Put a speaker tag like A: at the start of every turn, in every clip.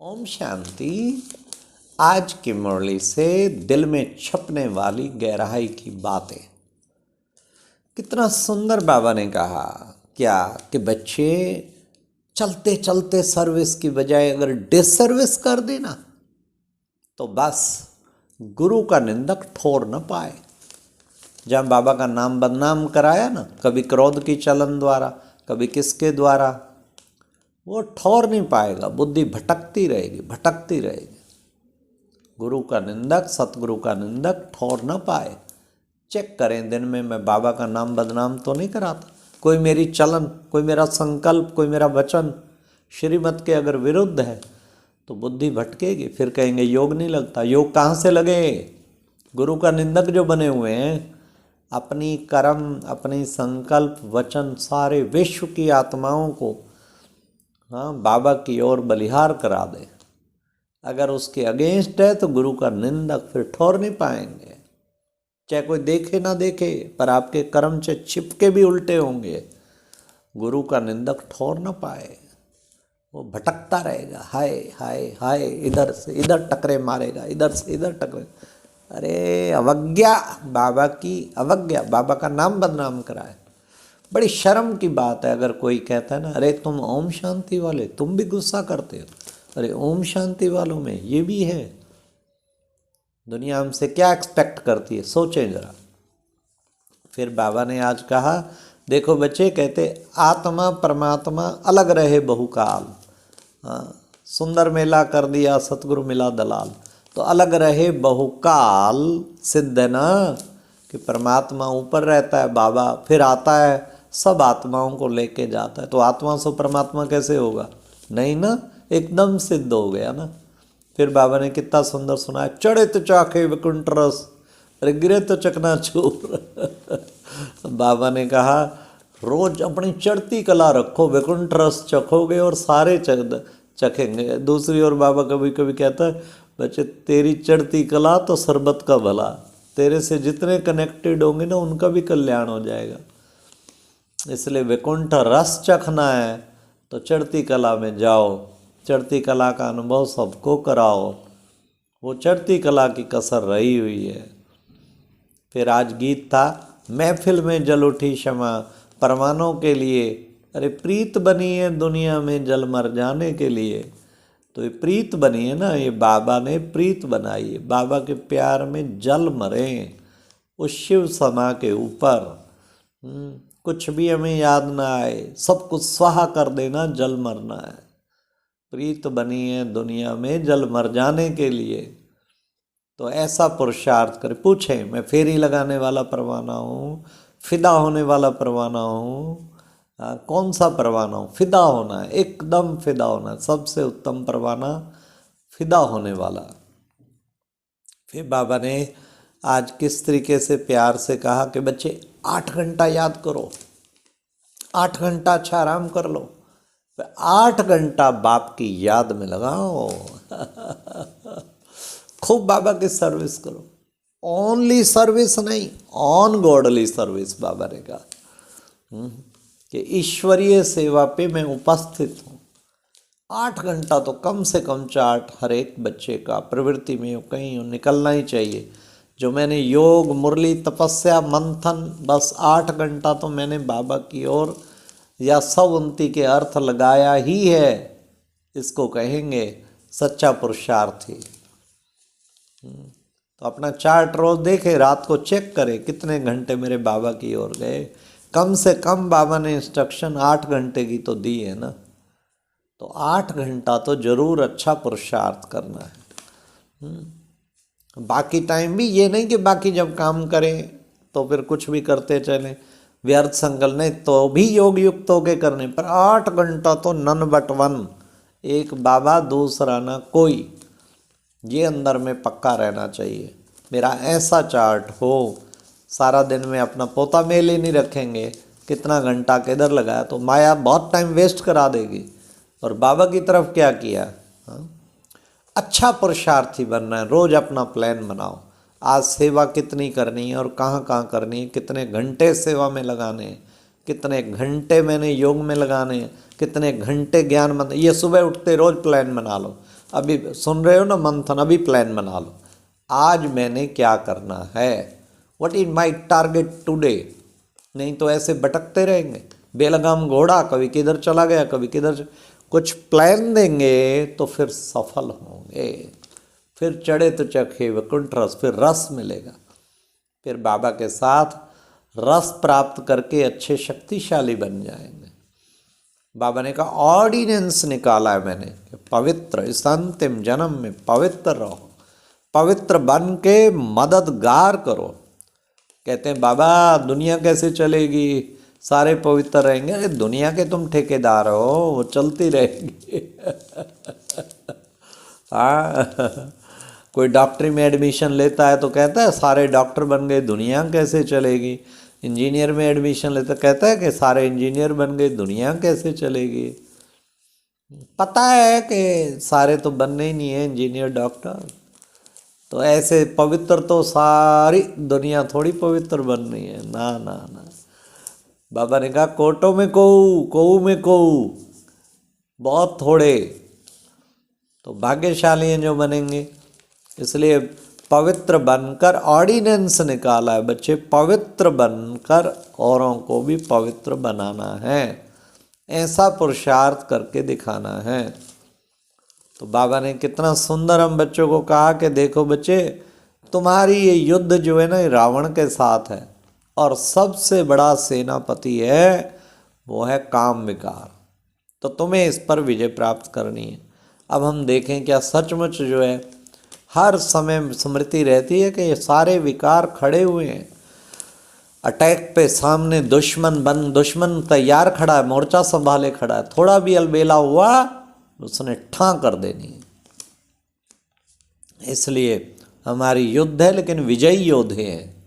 A: ओम शांति। आज की मुरली से दिल में छपने वाली गहराई की बातें। कितना सुंदर बाबा ने कहा क्या कि बच्चे चलते चलते सर्विस की बजाय अगर डिसर्विस कर देना तो बस गुरु का निंदक ठोर न पाए। जहाँ बाबा का नाम बदनाम कराया ना, कभी क्रोध की चलन द्वारा, कभी किसके द्वारा, वो ठौर नहीं पाएगा, बुद्धि भटकती रहेगी। गुरु का निंदक, सतगुरु का निंदक ठौर न पाए। चेक करें, दिन में मैं बाबा का नाम बदनाम तो नहीं कराता। कोई मेरी चलन, कोई मेरा संकल्प, कोई मेरा वचन श्रीमत के अगर विरुद्ध है तो बुद्धि भटकेगी। फिर कहेंगे योग नहीं लगता। योग कहाँ से लगे? गुरु का निंदक जो बने हुए हैं, अपनी कर्म, अपनी संकल्प, वचन सारे विश्व की आत्माओं को बाबा की ओर बलिहार करा दे। अगर उसके अगेंस्ट है तो गुरु का निंदक फिर ठोर नहीं पाएंगे। चाहे कोई देखे ना देखे, पर आपके कर्म से छिपके भी उल्टे होंगे। गुरु का निंदक ठोर ना पाए, वो भटकता रहेगा। हाय हाय हाय, इधर से इधर टकरे मारेगा, इधर से इधर टकरे। अरे अवज्ञा, बाबा की अवज्ञा, बाबा का नाम बदनाम कराए। बड़ी शर्म की बात है अगर कोई कहता है ना, अरे तुम ओम शांति वाले, तुम भी गुस्सा करते हो। अरे ओम शांति वालों में ये भी है। दुनिया हमसे क्या एक्सपेक्ट करती है, सोचें जरा। फिर बाबा ने आज कहा, देखो बच्चे, कहते आत्मा परमात्मा अलग रहे बहुकाल। सुंदर मेला कर दिया, सतगुरु मिला दलाल। तो अलग रहे बहुकाल सिद्ध है ना, कि परमात्मा ऊपर रहता है, बाबा फिर आता है, सब आत्माओं को लेके जाता है। तो आत्मा से परमात्मा कैसे होगा? नहीं ना, एकदम सिद्ध हो गया ना। फिर बाबा ने कितना सुंदर सुनाया, चढ़े तो चाखे वैकुंठ रस, अरे गिरे तो चकनाचूर। बाबा ने कहा रोज अपनी चढ़ती कला रखो, वैकुंठ रस चखोगे और सारे चखेंगे। दूसरी ओर बाबा कभी कभी कहता है, बच्चे तेरी चढ़ती कला तो शरबत का भला, तेरे से जितने कनेक्टेड होंगे ना उनका भी कल्याण हो जाएगा। इसलिए वैकुंठ रस चखना है तो चढ़ती कला में जाओ, चढ़ती कला का अनुभव सबको कराओ। वो चढ़ती कला की कसर रही हुई है। फिर आज गीत था, महफिल में जल उठी क्षमा परवानों के लिए। अरे प्रीत बनी है दुनिया में जल मर जाने के लिए। तो ये प्रीत बनी है ना, ये बाबा ने प्रीत बनाई है। बाबा के प्यार में जल मरे उस शिव समा के ऊपर। कुछ भी हमें याद ना आए, सब कुछ स्वाहा कर देना, जल मरना है। प्रीत बनी है दुनिया में जल मर जाने के लिए। तो ऐसा पुरुषार्थ कर पूछे, मैं फेरी लगाने वाला परवाना हूँ, फिदा होने वाला परवाना हूँ, कौन सा परवाना हूँ? फिदा होना है, एकदम फिदा होना है। सबसे उत्तम परवाना फिदा होने वाला। फिर बाबा ने आज किस तरीके से प्यार से कहा कि बच्चे 8 घंटा याद करो, 8 घंटा अच्छा आराम कर लो, 8 घंटा बाप की याद में लगाओ। खूब बाबा की सर्विस करो। ओनली सर्विस नहीं, ऑन गॉडली सर्विस। बाबा ने कहा कि ईश्वरीय सेवा पे मैं उपस्थित हूँ। 8 घंटा तो कम से कम चार्ट हर एक बच्चे का प्रवृत्ति में कहीं निकलना ही चाहिए। जो मैंने योग, मुरली, तपस्या, मंथन, बस 8 घंटा तो मैंने बाबा की ओर या सवंती के अर्थ लगाया ही है। इसको कहेंगे सच्चा पुरुषार्थी। तो अपना चार्ट रोज देखे, रात को चेक करे कितने घंटे मेरे बाबा की ओर गए। कम से कम बाबा ने इंस्ट्रक्शन 8 घंटे की तो दी है ना। तो 8 घंटा तो जरूर अच्छा पुरुषार्थ करना है। बाकी टाइम भी ये नहीं कि बाकी जब काम करें तो फिर कुछ भी करते चलें, व्यर्थ संकल्प नहीं, तो भी योग युक्त होके करने। पर 8 घंटा तो नन बट वन, एक बाबा दूसरा ना कोई, ये अंदर में पक्का रहना चाहिए। मेरा ऐसा चार्ट हो, सारा दिन में अपना पोता मेल ही नहीं रखेंगे, कितना घंटा किधर लगाया, तो माया बहुत टाइम वेस्ट करा देगी। और बाबा की तरफ क्या किया? अच्छा पुरुषार्थी बनना है। रोज अपना प्लान बनाओ, आज सेवा कितनी करनी है और कहाँ कहाँ करनी है, कितने घंटे सेवा में लगाने हैं, कितने घंटे मैंने योग में लगाने हैं, कितने घंटे ज्ञान मंत्र। ये सुबह उठते रोज प्लान बना लो, अभी सुन रहे हो ना मंथन, अभी प्लान बना लो, आज मैंने क्या करना है, what is my target today. नहीं तो ऐसे भटकते रहेंगे, बेलगाम घोड़ा, कभी किधर चला गया कभी किधर। कुछ प्लान देंगे तो फिर सफल होंगे, फिर चढ़े तो चखे वैकुंठ रस, फिर रस मिलेगा, फिर बाबा के साथ रस प्राप्त करके अच्छे शक्तिशाली बन जाएंगे। बाबा ने कहा ऑर्डिनेंस निकाला है मैंने कि पवित्र, इस अंतिम जन्म में पवित्र रहो, पवित्र बन के मददगार करो। कहते हैं बाबा दुनिया कैसे चलेगी, सारे पवित्र रहेंगे। अरे दुनिया के तुम ठेकेदार हो, वो चलती रहेगी। हाँ, कोई डॉक्टरी में एडमिशन लेता है तो कहता है सारे डॉक्टर बन गए, दुनिया कैसे चलेगी। इंजीनियर में एडमिशन लेता कहता है कि सारे इंजीनियर बन गए, दुनिया कैसे चलेगी। पता है कि सारे तो बनने ही नहीं है इंजीनियर डॉक्टर, तो ऐसे पवित्र तो सारी दुनिया थोड़ी पवित्र बन रही है। ना ना ना, बाबा ने कहा कोटों में कोऊ, कोऊ में कोऊ, बहुत थोड़े तो भाग्यशाली हैं जो बनेंगे। इसलिए पवित्र बनकर ऑर्डिनेंस निकाला है बच्चे, पवित्र बनकर औरों को भी पवित्र बनाना है, ऐसा पुरुषार्थ करके दिखाना है। तो बाबा ने कितना सुंदर हम बच्चों को कहा कि देखो बच्चे, तुम्हारी ये युद्ध जो है ना रावण के साथ है, और सबसे बड़ा सेनापति है वो है काम विकार, तो तुम्हें इस पर विजय प्राप्त करनी है। अब हम देखें क्या सचमुच जो है हर समय स्मृति रहती है कि ये सारे विकार खड़े हुए हैं अटैक पे, सामने दुश्मन तैयार खड़ा है, मोर्चा संभाले खड़ा है, थोड़ा भी अलबेला हुआ उसने ठां कर देनी है। इसलिए हमारी युद्ध है, लेकिन विजयी योद्धे हैं,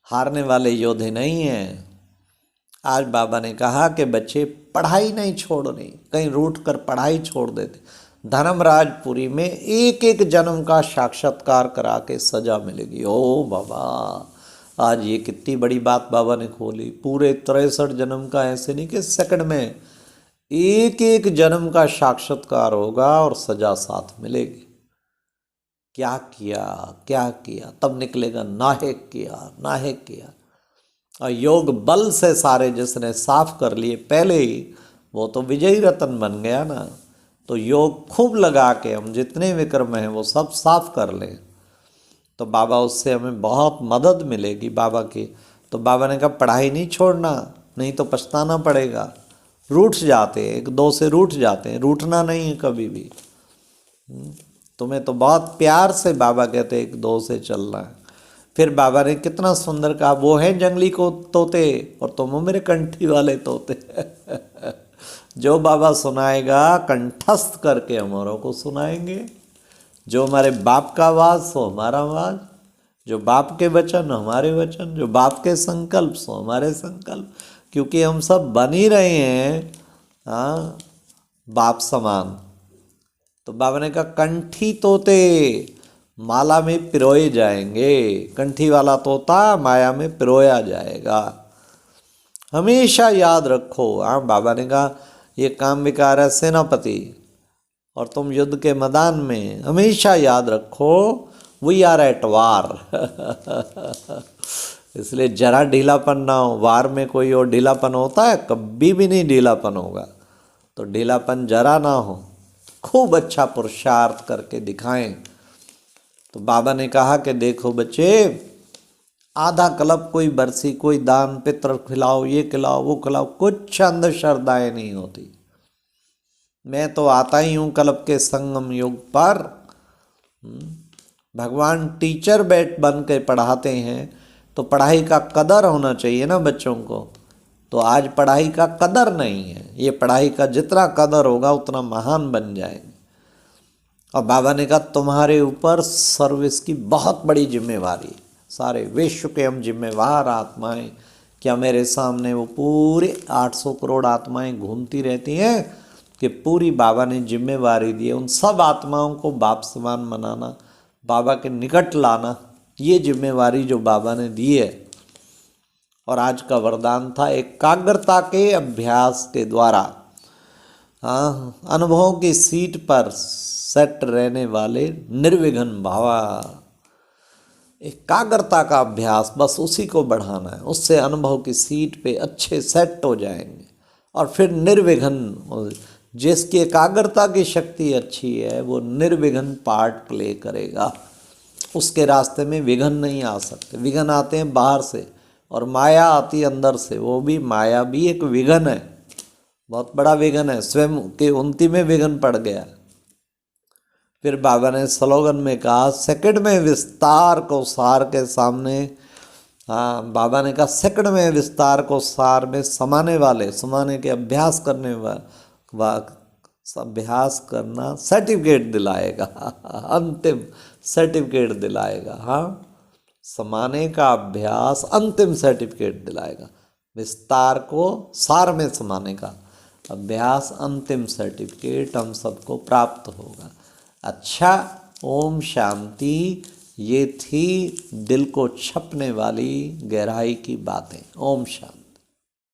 A: हारने वाले योद्धे नहीं हैं। आज बाबा ने कहा कि बच्चे पढ़ाई नहीं छोड़नी, कहीं रूठ कर पढ़ाई छोड़ देते। धर्मराजपुरी में एक एक जन्म का साक्षात्कार करा के सजा मिलेगी। ओ बाबा, आज ये कितनी बड़ी बात बाबा ने खोली। पूरे 63 जन्म का, ऐसे नहीं कि सेकंड में, एक एक जन्म का साक्षात्कार होगा और सजा साथ मिलेगी। क्या किया क्या किया, तब निकलेगा नाहक किया नाहक किया। और योग बल से सारे जिसने साफ कर लिए पहले ही, वो तो विजयी रतन बन गया ना। तो योग खूब लगा के हम जितने विक्रम हैं वो सब साफ कर लें, तो बाबा उससे हमें बहुत मदद मिलेगी बाबा की। तो बाबा ने कहा पढ़ाई नहीं छोड़ना, नहीं तो पछताना पड़ेगा। रूठ जाते हैं, एक दो से रूठ जाते हैं, रूठना नहीं है कभी भी। तुम्हें तो बहुत प्यार से बाबा कहते एक दो से चलना है। फिर बाबा ने कितना सुंदर कहा, वो है जंगली को तोते और तुम हो मेरे कंठी वाले तोते। जो बाबा सुनाएगा कंठस्थ करके हमारों को सुनाएंगे। जो हमारे बाप का आवाज सो हमारा आवाज, जो बाप के वचन हमारे वचन, जो बाप के संकल्प सो हमारे संकल्प, क्योंकि हम सब बन ही रहे हैं हाँ बाप समान। तो बाबा ने कहा कंठी तोते माला में पिरोए जाएंगे, कंठी वाला तोता माया में पिरोया जाएगा, हमेशा याद रखो। हाँ, बाबा ने कहा ये काम विकार है सेनापति और तुम युद्ध के मैदान में, हमेशा याद रखो वी आर एट वार। इसलिए जरा ढीलापन ना हो, वार में कोई और ढीलापन होता है, कभी भी नहीं ढीलापन होगा। तो ढीलापन जरा ना हो, खूब अच्छा पुरुषार्थ करके दिखाएं। तो बाबा ने कहा कि देखो बच्चे, आधा कल्प कोई बरसी, कोई दान पित्र खिलाओ, ये खिलाओ वो खिलाओ, कुछ अंधश्रद्धाएं नहीं होती। मैं तो आता ही हूँ कल्प के संगम युग पर। भगवान टीचर बन के पढ़ाते हैं, तो पढ़ाई का कदर होना चाहिए ना बच्चों को। तो आज पढ़ाई का कदर नहीं है, ये पढ़ाई का जितना कदर होगा उतना महान बन जाएंगे। और बाबा ने कहा तुम्हारे ऊपर सर्विस की बहुत बड़ी जिम्मेवारी, सारे विश्व के हम जिम्मेवार आत्माएं। क्या मेरे सामने वो पूरे 800 करोड़ आत्माएं घूमती रहती हैं कि पूरी बाबा ने जिम्मेवारी दी है उन सब आत्माओं को बाप समान बनाना, बाबा के निकट लाना, ये जिम्मेवारी जो बाबा ने दी है। और आज का वरदान था एकाग्रता के अभ्यास के द्वारा, हाँ, अनुभवों की सीट पर सेट रहने वाले निर्विघ्न भावा। एकाग्रता का अभ्यास, बस उसी को बढ़ाना है, उससे अनुभव की सीट पे अच्छे सेट हो जाएंगे और फिर निर्विघ्न। जिसकी एकाग्रता की शक्ति अच्छी है वो निर्विघ्न पार्ट प्ले करेगा, उसके रास्ते में विघ्न नहीं आ सकते। विघ्न आते हैं बाहर से और माया आती है अंदर से। वो भी माया भी एक विघ्न है, बहुत बड़ा विघ्न है, स्वयं के उन्नति में विघ्न पड़ गया। फिर बाबा ने स्लोगन में कहा, सेकंड में विस्तार को सार के सामने। हाँ, बाबा ने कहा सेकंड में विस्तार को सार में समाने वाले, समाने के अभ्यास करने अभ्यास करना सर्टिफिकेट दिलाएगा, अंतिम सर्टिफिकेट दिलाएगा। हाँ, समाने का अभ्यास अंतिम सर्टिफिकेट दिलाएगा। विस्तार को सार में समाने का अभ्यास अंतिम सर्टिफिकेट हम सबको प्राप्त होगा। अच्छा, ओम शांति। ये थी दिल को छपने वाली गहराई की बातें। ओम शांति।